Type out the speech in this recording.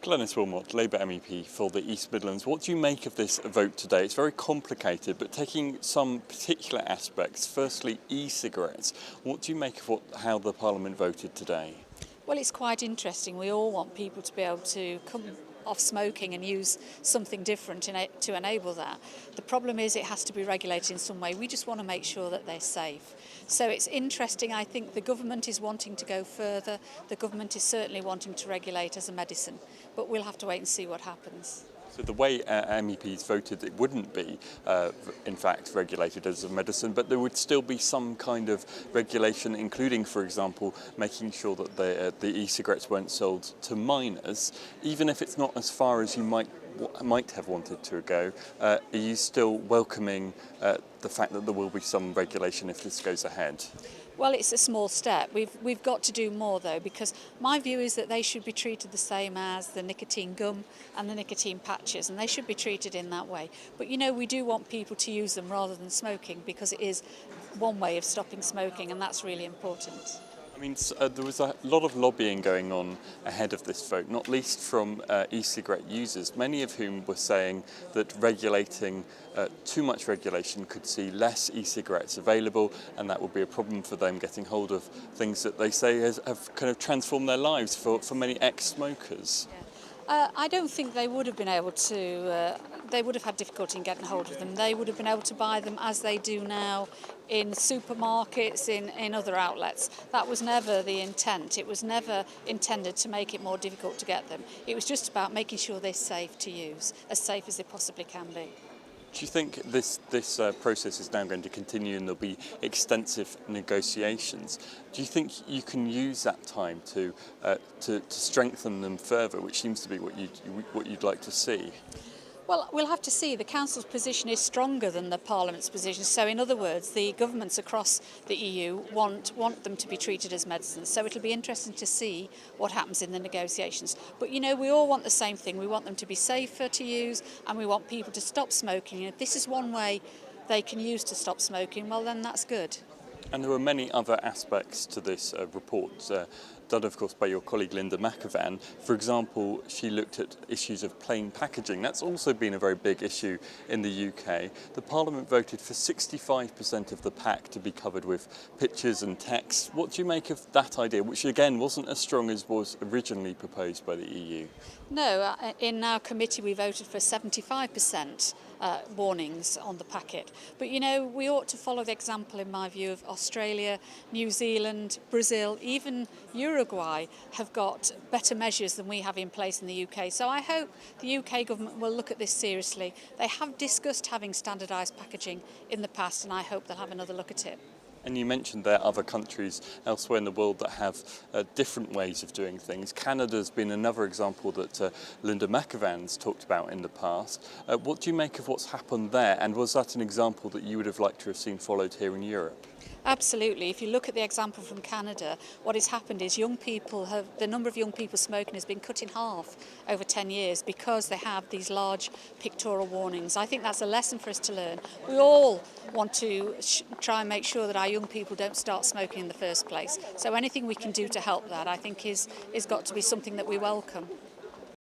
Glenys Wilmot, Labour MEP for the East Midlands. What do you make of this vote today? It's very complicated, but taking some particular aspects. Firstly, e-cigarettes. What do you make of how the Parliament voted today? Well, it's quite interesting. We all want people to be able to come off smoking and use something different to enable that. The problem is it has to be regulated in some way. We just want to make sure that they're safe. So it's interesting. I think the government is wanting to go further. The government is certainly wanting to regulate as a medicine, but we'll have to wait and see what happens. So the way MEPs voted, it wouldn't be, in fact, regulated as a medicine, but there would still be some kind of regulation, including, for example, making sure that the e-cigarettes weren't sold to minors, even if it's not as far as you might have wanted to go. Are you still welcoming the fact that there will be some regulation if this goes ahead? Well, it's a small step. We've got to do more, though, because my view is that they should be treated the same as the nicotine gum and the nicotine patches, and they should be treated in that way. But, you know, we do want people to use them rather than smoking, because it is one way of stopping smoking, and that's really important. I mean, there was a lot of lobbying going on ahead of this vote, not least from e-cigarette users, many of whom were saying that too much regulation could see less e-cigarettes available, and that would be a problem for them getting hold of things that they say have kind of transformed their lives for many ex-smokers. Yeah. I don't think they would have been able to, they would have had difficulty in getting hold of them. They would have been able to buy them as they do now in supermarkets, in other outlets. That was never the intent. It was never intended to make it more difficult to get them. It was just about making sure they're safe to use, as safe as they possibly can be. Do you think this process is now going to continue and there'll be extensive negotiations? Do you think you can use that time to strengthen them further, which seems to be what you'd like to see? Well, we'll have to see. The Council's position is stronger than the Parliament's position. So, in other words, the governments across the EU want them to be treated as medicines. So it'll be interesting to see what happens in the negotiations. But, you know, we all want the same thing. We want them to be safer to use, and we want people to stop smoking. And if this is one way they can use to stop smoking, well, then that's good. And there were many other aspects to this report, done of course by your colleague Linda McAvan. For example, she looked at issues of plain packaging. That's also been a very big issue in the UK. The Parliament voted for 65% of the pack to be covered with pictures and text. What do you make of that idea, which again wasn't as strong as was originally proposed by the EU? No, in our committee we voted for 75% warnings on the packet. But, you know, we ought to follow the example, in my view, of Australia, New Zealand, Brazil, even Uruguay have got better measures than we have in place in the UK. So I hope the UK government will look at this seriously. They have discussed having standardised packaging in the past, and I hope they'll have another look at it. And you mentioned there are other countries elsewhere in the world that have different ways of doing things. Canada's been another example that Linda McAvan's talked about in the past. What do you make of what's happened there? And was that an example that you would have liked to have seen followed here in Europe? Absolutely. If you look at the example from Canada, what has happened is the number of young people smoking has been cut in half over 10 years because they have these large pictorial warnings. I think that's a lesson for us to learn. We all want to try and make sure that our young people don't start smoking in the first place. So anything we can do to help that, I think, is got to be something that we welcome.